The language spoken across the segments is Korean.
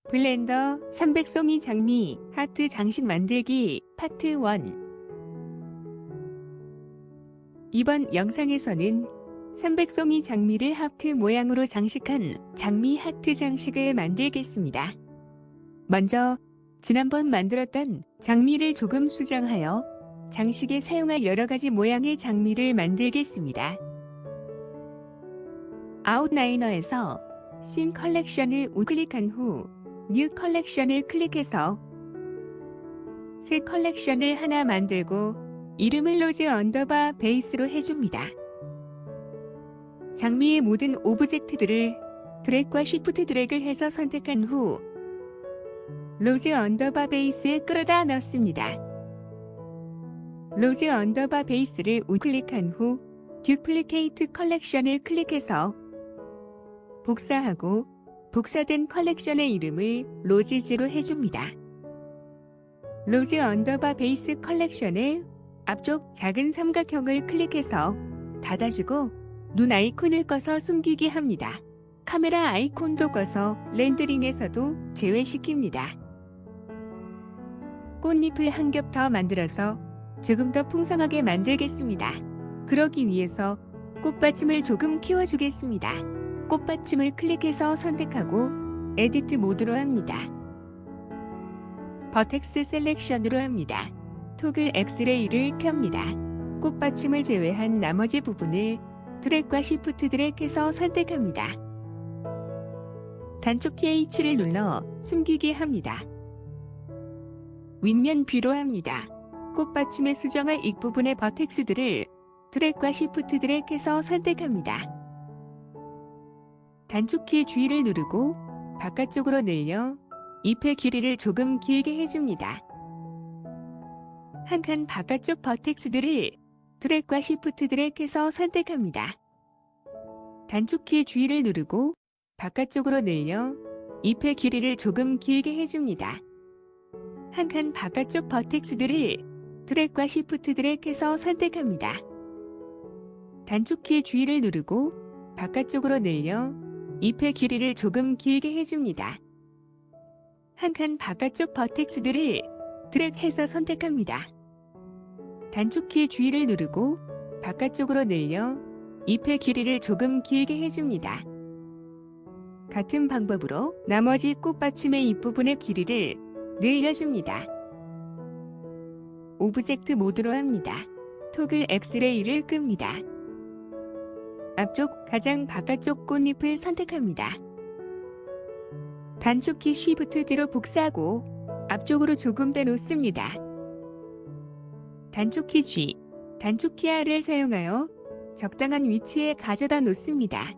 블렌더 300송이 장미 하트 장식 만들기 파트 1. 이번 영상에서는 300송이 장미를 하트 모양으로 장식한 장미 하트 장식을 만들겠습니다. 먼저 지난번 만들었던 장미를 조금 수정하여 장식에 사용할 여러가지 모양의 장미를 만들겠습니다. 아웃라이너에서 씬 컬렉션을 우클릭한 후 뉴 컬렉션을 클릭해서 새 컬렉션을 하나 만들고 이름을 로즈 언더바 베이스로 해줍니다. 장미의 모든 오브젝트들을 드래그와 쉬프트 드래그를 해서 선택한 후 로즈 언더바 베이스에 끌어다 넣습니다. 로즈 언더바 베이스를 우클릭한 후 듀플리케이트 컬렉션을 클릭해서 복사하고 복사된 컬렉션의 이름을 로지즈로 해줍니다. 로즈 언더바 베이스 컬렉션의 앞쪽 작은 삼각형을 클릭해서 닫아주고 눈 아이콘을 꺼서 숨기게 합니다. 카메라 아이콘도 꺼서 렌더링에서도 제외시킵니다. 꽃잎을 한 겹 더 만들어서 조금 더 풍성하게 만들겠습니다. 그러기 위해서 꽃받침을 조금 키워주겠습니다. 꽃받침을 클릭해서 선택하고 에디트 모드로 합니다. 버텍스 셀렉션으로 합니다. 토글 엑스레이를 켭니다. 꽃받침을 제외한 나머지 부분을 드래그와 쉬프트 드래그해서 선택합니다. 단축 키 H를 눌러 숨기게 합니다. 윗면 뷰로 합니다. 꽃받침에 수정할 윗부분의 버텍스들을 드래그와 쉬프트 드래그해서 선택합니다. 단축키 G를 누르고 바깥쪽으로 늘려 잎의 길이를 조금 길게 해줍니다. 한 칸 바깥쪽 버텍스들을 드래그와 쉬프트 드래그해서 선택합니다. 단축키 G를 누르고 바깥쪽으로 늘려 잎의 길이를 조금 길게 해줍니다. 한 칸 바깥쪽 버텍스들을 드래그와 쉬프트 드래그해서 선택합니다. 단축키 G를 누르고 바깥쪽으로 늘려 잎의 길이를 조금 길게 해줍니다. 한 칸 바깥쪽 버텍스들을 드래그해서 선택합니다. 단축키 G를 누르고 바깥쪽으로 늘려 잎의 길이를 조금 길게 해줍니다. 같은 방법으로 나머지 꽃받침의 잎부분의 길이를 늘려줍니다. 오브젝트 모드로 합니다. 토글 엑스레이를 끕니다. 앞쪽 가장 바깥쪽 꽃잎을 선택합니다. 단축키 쉬프트 뒤로 복사하고 앞쪽으로 조금 빼놓습니다. 단축키 G, 단축키 R을 사용하여 적당한 위치에 가져다 놓습니다.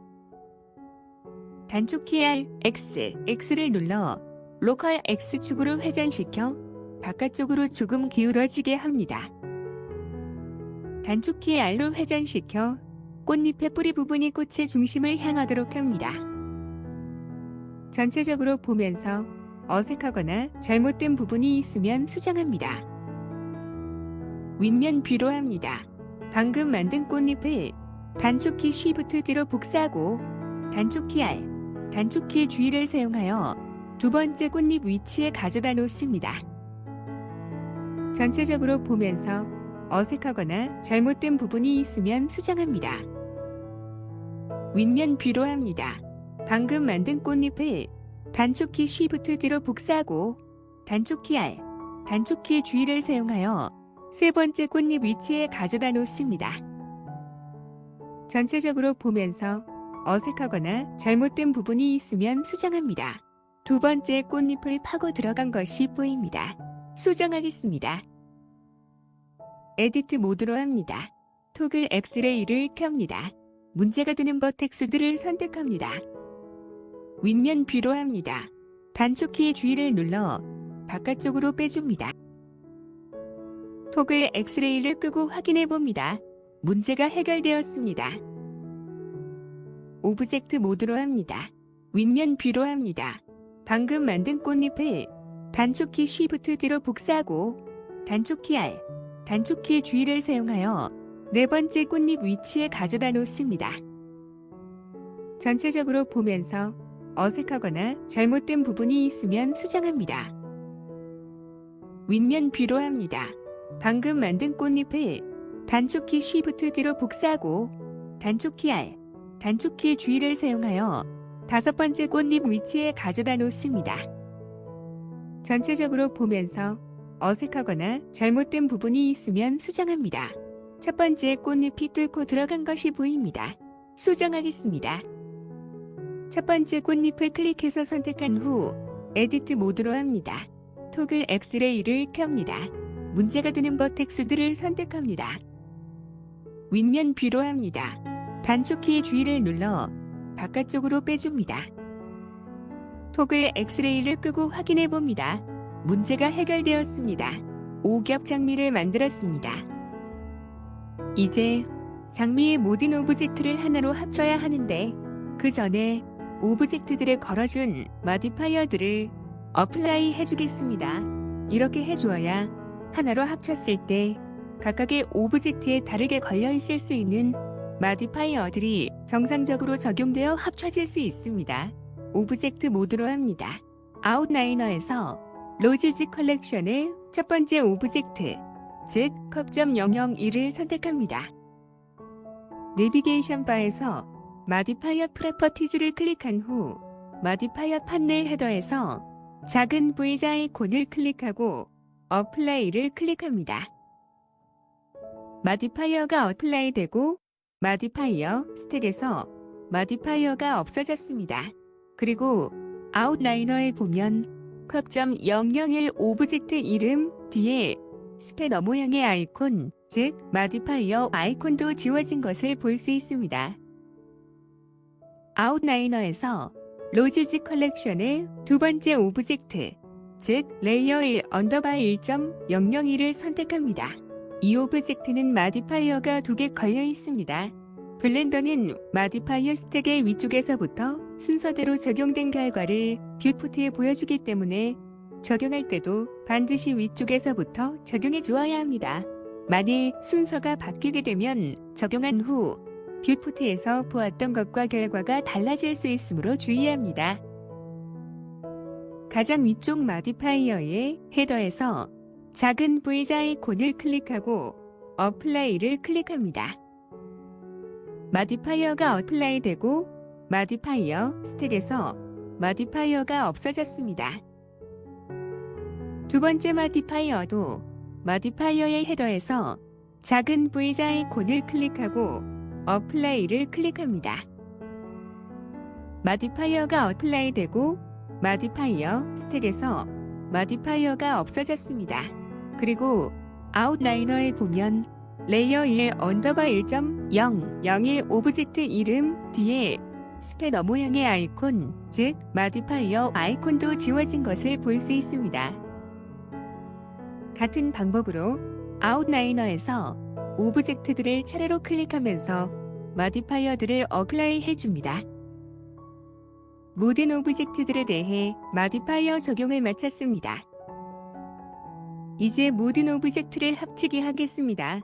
단축키 R, X, X를 눌러 로컬 X축으로 회전시켜 바깥쪽으로 조금 기울어지게 합니다. 단축키 R로 회전시켜 꽃잎의 뿌리 부분이 꽃의 중심을 향하도록 합니다. 전체적으로 보면서 어색하거나 잘못된 부분이 있으면 수정합니다. 윗면 뷰로 합니다. 방금 만든 꽃잎을 단축키 쉬프트 뒤로 복사하고 단축키 R, 단축키 G를 사용하여 두 번째 꽃잎 위치에 가져다 놓습니다. 전체적으로 보면서 어색하거나 잘못된 부분이 있으면 수정합니다. 윗면 뷰로 합니다. 방금 만든 꽃잎을 단축키 쉬프트 뒤로 복사하고 단축키 R, 단축키 G를 사용하여 세 번째 꽃잎 위치에 가져다 놓습니다. 전체적으로 보면서 어색하거나 잘못된 부분이 있으면 수정합니다. 두 번째 꽃잎을 파고 들어간 것이 보입니다. 수정하겠습니다. 에디트 모드로 합니다. 토글 엑스레이를 켭니다. 문제가 되는 버텍스들을 선택합니다. 윗면 뷰로 합니다. 단축키 G를 눌러 바깥쪽으로 빼줍니다. 토글 엑스레이를 끄고 확인해 봅니다. 문제가 해결되었습니다. 오브젝트 모드로 합니다. 윗면 뷰로 합니다. 방금 만든 꽃잎을 단축키 쉬프트 뒤로 복사하고 단축키 R, 단축키 G를 사용하여 네 번째 꽃잎 위치에 가져다 놓습니다. 전체적으로 보면서 어색하거나 잘못된 부분이 있으면 수정합니다. 윗면 뷰로 합니다. 방금 만든 꽃잎을 단축키 Shift D로 복사하고 단축키 R, 단축키 G를 사용하여 5번째 꽃잎 위치에 가져다 놓습니다. 전체적으로 보면서 어색하거나 잘못된 부분이 있으면 수정합니다. 첫 번째 꽃잎이 뚫고 들어간 것이 보입니다. 수정하겠습니다. 첫 번째 꽃잎을 클릭해서 선택한 후 에디트 모드로 합니다. 토글 엑스레이를 켭니다. 문제가 되는 버텍스들을 선택합니다. 윗면 뷰로 합니다. 단축키 G를 눌러 바깥쪽으로 빼줍니다. 토글 엑스레이를 끄고 확인해 봅니다. 문제가 해결되었습니다. 오겹 장미를 만들었습니다. 이제 장미의 모든 오브젝트를 하나로 합쳐야 하는데 그 전에 오브젝트들에 걸어준 마디파이어들을 어플라이 해주겠습니다. 이렇게 해주어야 하나로 합쳤을 때 각각의 오브젝트에 다르게 걸려 있을 수 있는 마디파이어들이 정상적으로 적용되어 합쳐질 수 있습니다. 오브젝트 모드로 합니다. 아웃라이너에서 로지즈 컬렉션의 첫 번째 오브젝트, 즉 컵.001을 선택합니다. 내비게이션 바에서 마디파이어 프로퍼티즈를 클릭한 후 마디파이어 판넬 헤더에서 작은 V자 아이콘을 클릭하고 어플라이를 클릭합니다. 마디파이어가 어플라이 되고 마디파이어 스택에서 마디파이어가 없어졌습니다. 그리고 아웃라이너에 보면 컵.001 오브젝트 이름 뒤에 스패너 모양의 아이콘, 즉 마디파이어 아이콘도 지워진 것을 볼 수 있습니다. 아웃라이너에서 로지즈 컬렉션의 두 번째 오브젝트, 즉 레이어 1 언더바 1.001을 선택합니다. 이 오브젝트는 마디파이어가 2개 걸려 있습니다. 블렌더는 마디파이어 스택의 위쪽에서부터 순서대로 적용된 결과를 뷰포트에 보여주기 때문에 적용할 때도 반드시 위쪽에서부터 적용해 주어야 합니다. 만일 순서가 바뀌게 되면 적용한 후 뷰포트에서 보았던 것과 결과가 달라질 수 있으므로 주의합니다. 가장 위쪽 마디파이어의 헤더에서 작은 V자 아이콘을 클릭하고 어플라이를 클릭합니다. 마디파이어가 어플라이 되고 마디파이어 스택에서 마디파이어가 없어졌습니다. 두 번째 마디파이어도 마디파이어의 헤더에서 작은 V자 아이콘을 클릭하고 어플라이를 클릭합니다. 마디파이어가 어플라이 되고 마디파이어 스택에서 마디파이어가 없어졌습니다. 그리고 아웃라이너에 보면 레이어 1 언더바 1.001 오브젝트 이름 뒤에 스패너 모양의 아이콘, 즉 마디파이어 아이콘도 지워진 것을 볼 수 있습니다. 같은 방법으로 아웃라이너에서 오브젝트들을 차례로 클릭하면서 마디파이어들을 어플라이 해줍니다. 모든 오브젝트들에 대해 마디파이어 적용을 마쳤습니다. 이제 모든 오브젝트를 합치게 하겠습니다.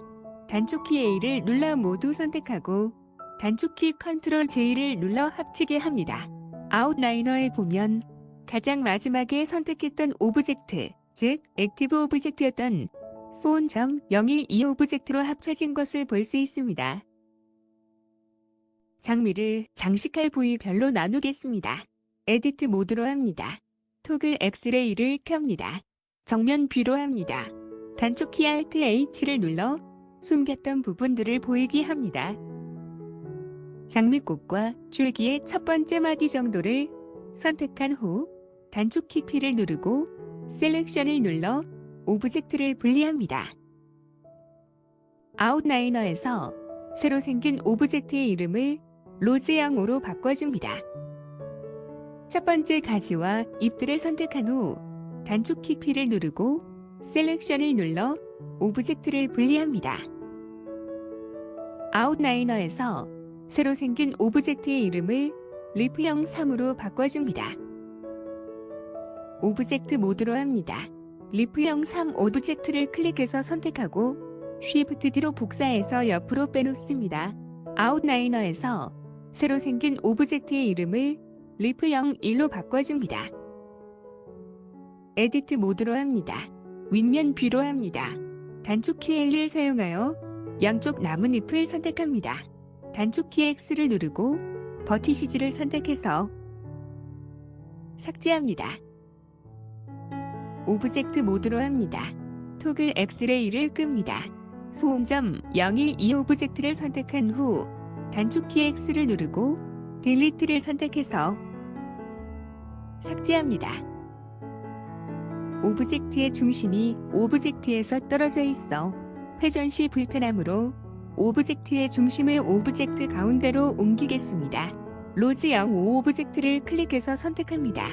단축키 A를 눌러 모두 선택하고 단축키 Ctrl J를 눌러 합치게 합니다. 아웃라이너에 보면 가장 마지막에 선택했던 오브젝트, 즉 액티브 오브젝트였던 phone.012 오브젝트로 합쳐진 것을 볼 수 있습니다. 장미를 장식할 부위별로 나누겠습니다. 에디트 모드로 합니다. 토글 엑스레이를 켭니다. 정면 뷰로 합니다. 단축키 Alt H를 눌러 숨겼던 부분들을 보이게 합니다. 장미꽃과 줄기의 첫 번째 마디 정도를 선택한 후 단축키 P를 누르고 셀렉션을 눌러 오브젝트를 분리합니다. 아웃라이너에서 새로 생긴 오브젝트의 이름을 로즈양으로 바꿔줍니다. 첫 번째 가지와 잎들을 선택한 후 단축키 P를 누르고 셀렉션을 눌러 오브젝트를 분리합니다. 아웃라이너에서 새로 생긴 오브젝트의 이름을 리프형 3으로 바꿔줍니다. 오브젝트 모드로 합니다. 리프형 3 오브젝트를 클릭해서 선택하고 Shift D로 복사해서 옆으로 빼놓습니다. 아웃라이너에서 새로 생긴 오브젝트의 이름을 리프 01로 바꿔줍니다. 에디트 모드로 합니다. 윗면 뷰로 합니다. 단축키 L을 사용하여 양쪽 나뭇잎을 선택합니다. 단축키 X를 누르고 버티시즈를 선택해서 삭제합니다. 오브젝트 모드로 합니다. 토글 엑스레이를 끕니다. 소음점 012 오브젝트를 선택한 후 단축키 X를 누르고 딜리트를 선택해서 삭제합니다. 오브젝트의 중심이 오브젝트에서 떨어져 있어 회전 시 불편하므로 오브젝트의 중심을 오브젝트 가운데로 옮기겠습니다. 로즈 05 오브젝트를 클릭해서 선택합니다.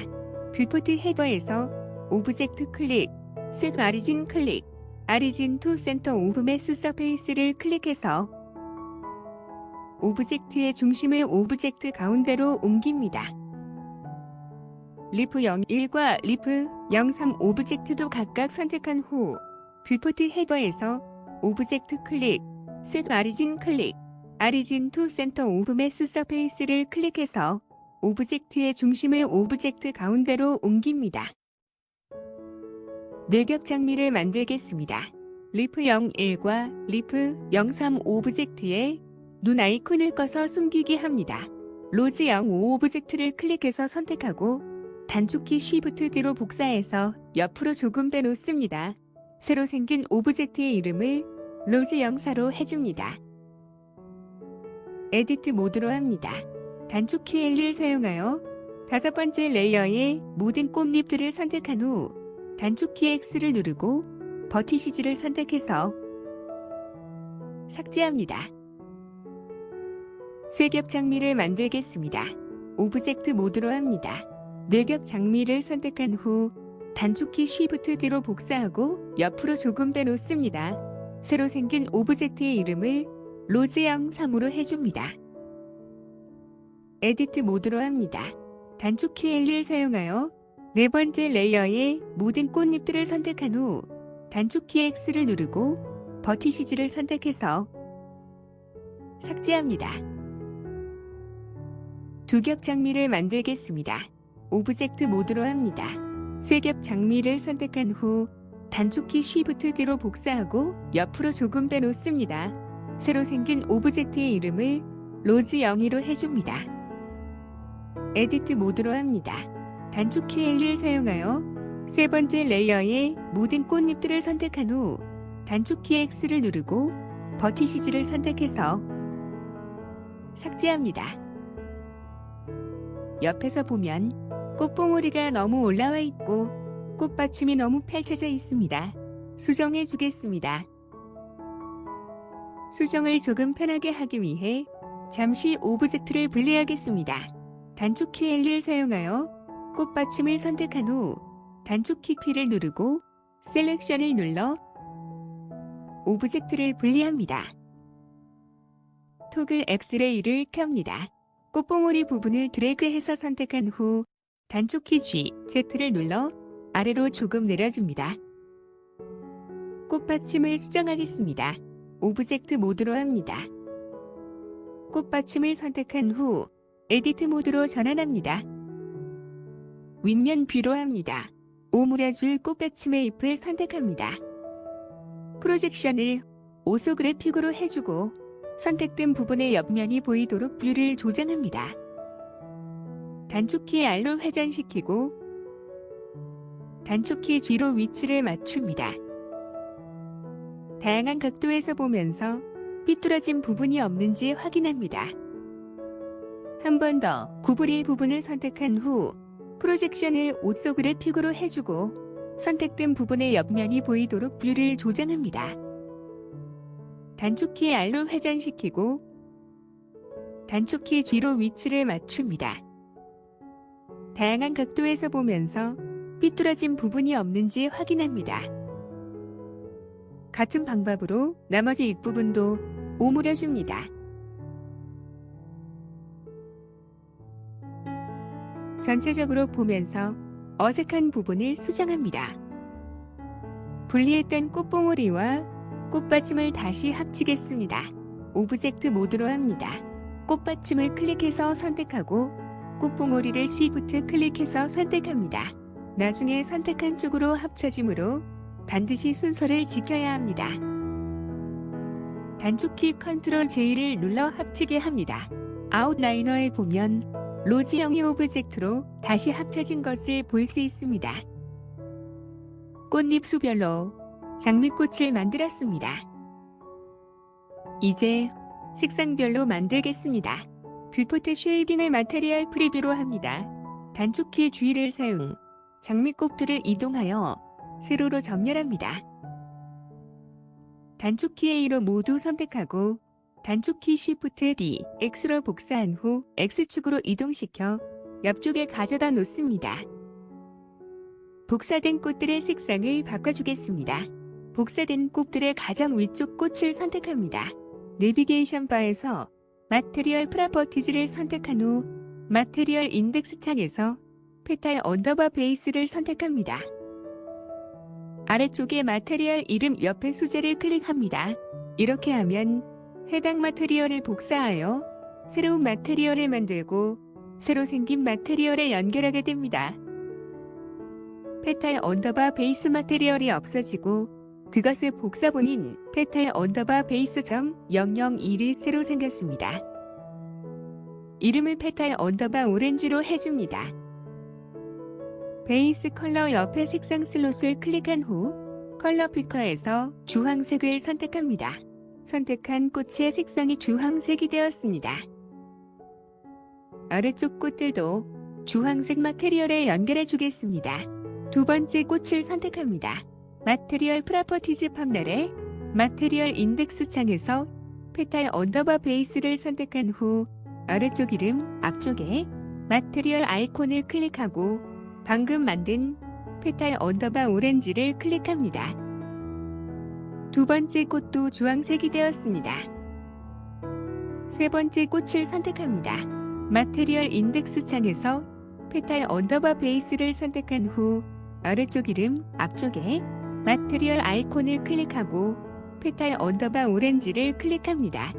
뷰포트 헤더에서 오브젝트 클릭, 셋 아리진 클릭, 아리진 투 센터 오브 매스 서페이스를 클릭해서 오브젝트의 중심을 오브젝트 가운데로 옮깁니다. 리프 01과 리프 03 오브젝트도 각각 선택한 후 뷰포트 헤더에서 오브젝트 클릭, 셋 아리진 클릭, 아리진 투 센터 오브 매스 서페이스를 클릭해서 오브젝트의 중심을 오브젝트 가운데로 옮깁니다. 뇌겹 장미를 만들겠습니다. 리프 01과 리프 03 오브젝트에 눈 아이콘을 꺼서 숨기게 합니다. 로즈 05 오브젝트를 클릭해서 선택하고 단축키 Shift D로 복사해서 옆으로 조금 빼놓습니다. 새로 생긴 오브젝트의 이름을 로즈 04로 해줍니다. 에디트 모드로 합니다. 단축키 L을 사용하여 다섯 번째 레이어의 모든 꽃잎들을 선택한 후 단축키 X를 누르고 버티시즈를 선택해서 삭제합니다. 쇄겹 장미를 만들겠습니다. 오브젝트 모드로 합니다. 뇌겹 장미를 선택한 후 단축키 Shift D로 복사하고 옆으로 조금 빼놓습니다. 새로 생긴 오브젝트의 이름을 로즈 03으로 해줍니다. 에디트 모드로 합니다. 단축키 L을 사용하여 네 번째 레이어의 모든 꽃잎들을 선택한 후 단축키 X를 누르고 버티시즈를 선택해서 삭제합니다. 두 겹 장미를 만들겠습니다. 오브젝트 모드로 합니다. 세 겹 장미를 선택한 후 단축키 Shift D로 복사하고 옆으로 조금 빼놓습니다. 새로 생긴 오브젝트의 이름을 로즈 02로 해줍니다. 에디트 모드로 합니다. 단축키 L을 사용하여 세 번째 레이어의 모든 꽃잎들을 선택한 후 단축키 X를 누르고 버티시즈를 선택해서 삭제합니다. 옆에서 보면 꽃봉오리가 너무 올라와 있고 꽃받침이 너무 펼쳐져 있습니다. 수정해 주겠습니다. 수정을 조금 편하게 하기 위해 잠시 오브젝트를 분리하겠습니다. 단축키 L을 사용하여 꽃받침을 선택한 후 단축키 P를 누르고 셀렉션을 눌러 오브젝트를 분리합니다. 토글 엑스레이를 켭니다. 꽃봉오리 부분을 드래그해서 선택한 후 단축키 G, Z를 눌러 아래로 조금 내려줍니다. 꽃받침을 수정하겠습니다. 오브젝트 모드로 합니다. 꽃받침을 선택한 후 에디트 모드로 전환합니다. 윗면 뷰로 합니다. 오므려줄 꽃받침의 잎을 선택합니다. 프로젝션을 오소그래픽으로 해주고 선택된 부분의 옆면이 보이도록 뷰를 조정합니다. 단축키 R로 회전시키고 단축키 G로 위치를 맞춥니다. 다양한 각도에서 보면서 삐뚤어진 부분이 없는지 확인합니다. 한 번 더 구부릴 부분을 선택한 후 프로젝션을 오소그래픽으로 해주고 선택된 부분의 옆면이 보이도록 뷰를 조정합니다. 단축키 R로 회전시키고 단축키 G로 위치를 맞춥니다. 다양한 각도에서 보면서 삐뚤어진 부분이 없는지 확인합니다. 같은 방법으로 나머지 윗부분도 오므려줍니다. 전체적으로 보면서 어색한 부분을 수정합니다. 분리했던 꽃봉오리와 꽃받침을 다시 합치겠습니다. 오브젝트 모드로 합니다. 꽃받침을 클릭해서 선택하고 꽃봉오리를 Shift 클릭해서 선택합니다. 나중에 선택한 쪽으로 합쳐지므로 반드시 순서를 지켜야 합니다. 단축키 Ctrl J를 눌러 합치게 합니다. 아웃라이너에 보면 로즈형의 오브젝트로 다시 합쳐진 것을 볼 수 있습니다. 꽃잎 수별로 장미꽃을 만들었습니다. 이제 색상별로 만들겠습니다. 뷰포트 쉐이딩을 마테리얼 프리뷰로 합니다. 단축키 G를 사용, 장미꽃들을 이동하여 세로로 정렬합니다. 단축키 A로 모두 선택하고 단축키 Shift D, X로 복사한 후 X축으로 이동시켜 옆쪽에 가져다 놓습니다. 복사된 꽃들의 색상을 바꿔주겠습니다. 복사된 꽃들의 가장 위쪽 꽃을 선택합니다. 내비게이션 바에서 마테리얼 프로퍼티즈를 선택한 후 마테리얼 인덱스 창에서 페탈 언더바 베이스를 선택합니다. 아래쪽에 마테리얼 이름 옆에 소재를 클릭합니다. 이렇게 하면 해당 마테리얼을 복사하여 새로운 마테리얼을 만들고 새로 생긴 마테리얼에 연결하게 됩니다. 페탈 언더바 베이스 마테리얼이 없어지고 그것의 복사본인 페탈 언더바 베이스 점 001이 새로 생겼습니다. 이름을 페탈 언더바 오렌지로 해줍니다. 베이스 컬러 옆에 색상 슬롯을 클릭한 후 컬러 피커에서 주황색을 선택합니다. 선택한 꽃의 색상이 주황색이 되었습니다. 아래쪽 꽃들도 주황색 마테리얼에 연결해 주겠습니다. 두 번째 꽃을 선택합니다. 마테리얼 프로퍼티즈 판넬에 마테리얼 인덱스 창에서 페탈 언더바 베이스를 선택한 후 아래쪽 이름 앞쪽에 마테리얼 아이콘을 클릭하고 방금 만든 페탈 언더바 오렌지를 클릭합니다. 두 번째 꽃도 주황색이 되었습니다. 세 번째 꽃을 선택합니다. 마테리얼 인덱스 창에서 페탈 언더바 베이스를 선택한 후 아래쪽 이름 앞쪽에 마테리얼 아이콘을 클릭하고 페탈 언더바 오렌지를 클릭합니다.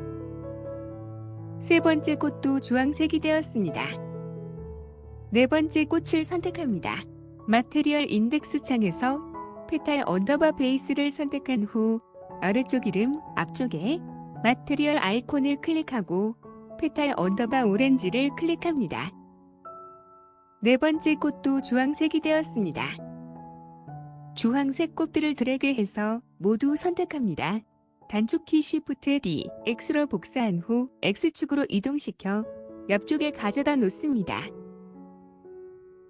세 번째 꽃도 주황색이 되었습니다. 네 번째 꽃을 선택합니다. 마테리얼 인덱스 창에서 페탈 언더바 베이스를 선택한 후 아래쪽 이름 앞쪽에 마테리얼 아이콘을 클릭하고 페탈 언더바 오렌지를 클릭합니다. 네 번째 꽃도 주황색이 되었습니다. 주황색 꽃들을 드래그해서 모두 선택합니다. 단축키 Shift D, X로 복사한 후 X축으로 이동시켜 옆쪽에 가져다 놓습니다.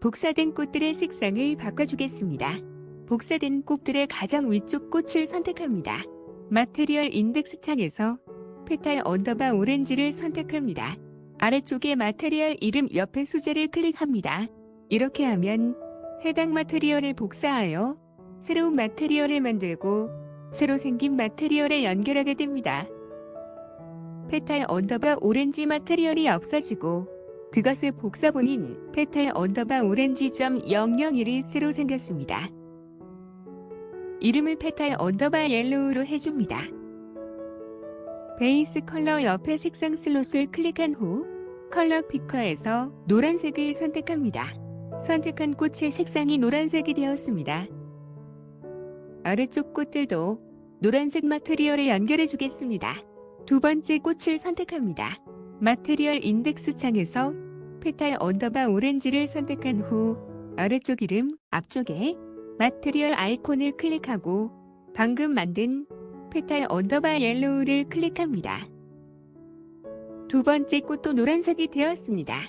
복사된 꽃들의 색상을 바꿔주겠습니다. 복사된 꽃들의 가장 위쪽 꽃을 선택합니다. 마테리얼 인덱스 창에서 페탈 언더바 오렌지를 선택합니다. 아래쪽에 마테리얼 이름 옆에 소재를 클릭합니다. 이렇게 하면 해당 마테리얼을 복사하여 새로운 마테리얼을 만들고 새로 생긴 마테리얼에 연결하게 됩니다. 페탈 언더바 오렌지 마테리얼이 없어지고 그것의 복사본인 페탈 언더바 오렌지 점 001이 새로 생겼습니다. 이름을 페탈 언더바 옐로우로 해줍니다. 베이스 컬러 옆에 색상 슬롯을 클릭한 후 컬러 피커에서 노란색을 선택합니다. 선택한 꽃의 색상이 노란색이 되었습니다. 아래쪽 꽃들도 노란색 마테리얼에 연결해 주겠습니다. 두 번째 꽃을 선택합니다. 마테리얼 인덱스 창에서 페탈 언더바 오렌지를 선택한 후 아래쪽 이름 앞쪽에 마테리얼 아이콘을 클릭하고 방금 만든 페탈 언더바 옐로우를 클릭합니다. 두 번째 꽃도 노란색이 되었습니다.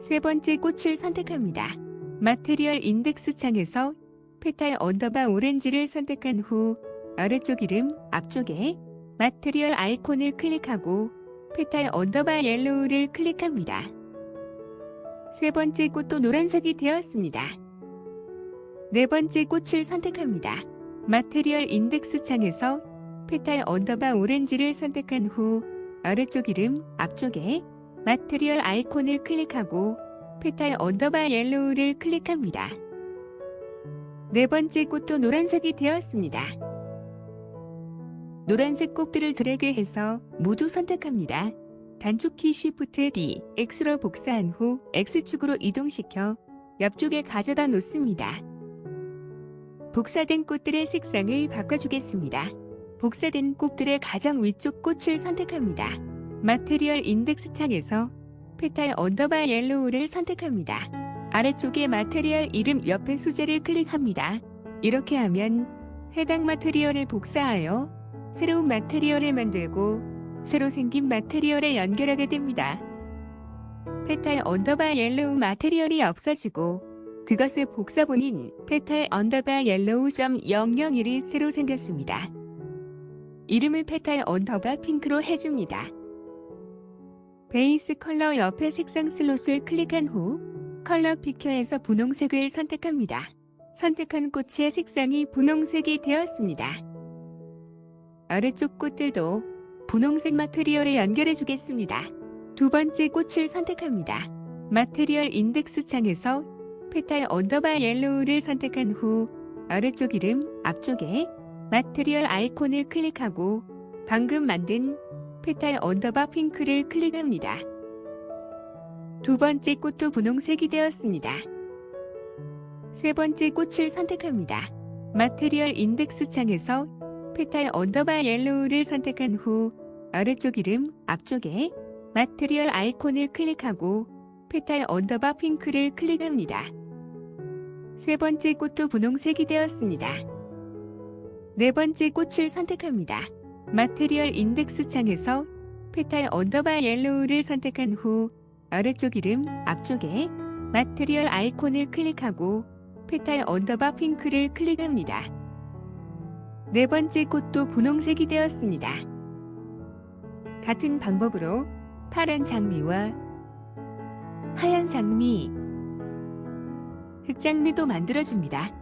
세 번째 꽃을 선택합니다. 마테리얼 인덱스 창에서 페탈 언더바 오렌지를 선택한 후 아래쪽 이름 앞쪽에 마테리얼 아이콘을 클릭하고 페탈 언더바 옐로우를 클릭합니다. 세 번째 꽃도 노란색이 되었습니다. 네 번째 꽃을 선택합니다. 마테리얼 인덱스 창에서 페탈 언더바 오렌지를 선택한 후 아래쪽 이름 앞쪽에 마테리얼 아이콘을 클릭하고 페탈 언더바 옐로우를 클릭합니다. 네 번째 꽃도 노란색이 되었습니다. 노란색 꽃들을 드래그해서 모두 선택합니다. 단축키 Shift D, X로 복사한 후 X축으로 이동시켜 옆쪽에 가져다 놓습니다. 복사된 꽃들의 색상을 바꿔주겠습니다. 복사된 꽃들의 가장 위쪽 꽃을 선택합니다. 마테리얼 인덱스 창에서 페탈 언더바 옐로우를 선택합니다. 아래쪽에 마테리얼 이름 옆에 소재를 클릭합니다. 이렇게 하면 해당 마테리얼을 복사하여 새로운 마테리얼을 만들고 새로 생긴 마테리얼에 연결하게 됩니다. 페탈 언더바 옐로우 마테리얼이 없어지고 그것의 복사본인 페탈 언더바 옐로우 .001이 새로 생겼습니다. 이름을 페탈 언더바 핑크로 해줍니다. 베이스 컬러 옆에 색상 슬롯을 클릭한 후 컬러 피커에서 분홍색을 선택합니다. 선택한 꽃의 색상이 분홍색이 되었습니다. 아래쪽 꽃들도 분홍색 마테리얼에 연결해 주겠습니다. 두 번째 꽃을 선택합니다. 마테리얼 인덱스 창에서 페탈 언더바 옐로우를 선택한 후 아래쪽 이름 앞쪽에 마테리얼 아이콘을 클릭하고 방금 만든 페탈 언더바 핑크를 클릭합니다. 두 번째 꽃도 분홍색이 되었습니다. 세 번째 꽃을 선택합니다. 마테리얼 인덱스 창에서 페탈 언더바 옐로우를 선택한 후 아래쪽 이름 앞쪽에 마테리얼 아이콘을 클릭하고 페탈 언더바 핑크를 클릭합니다. 세 번째 꽃도 분홍색이 되었습니다. 네 번째 꽃을 선택합니다. 마테리얼 인덱스 창에서 페탈 언더바 옐로우를 선택한 후 아래쪽 이름 앞쪽에 마테리얼 아이콘을 클릭하고 페탈 언더바 핑크를 클릭합니다. 네 번째 꽃도 분홍색이 되었습니다. 같은 방법으로 파란 장미와 하얀 장미, 흑장미도 만들어줍니다.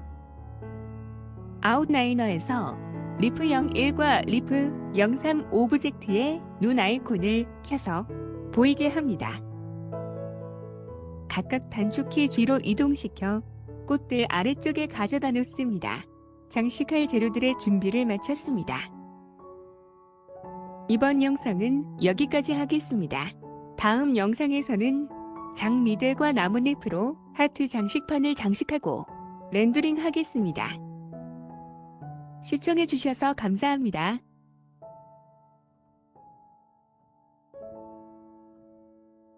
아웃라이너에서 리프 01과 리프 03 오브젝트의 눈 아이콘을 켜서 보이게 합니다. 각각 단축키 G로 이동시켜 꽃들 아래쪽에 가져다 놓습니다. 장식할 재료들의 준비를 마쳤습니다. 이번 영상은 여기까지 하겠습니다. 다음 영상에서는 장미들과 나뭇잎으로 하트 장식판을 장식하고 렌더링 하겠습니다. 시청해주셔서 감사합니다.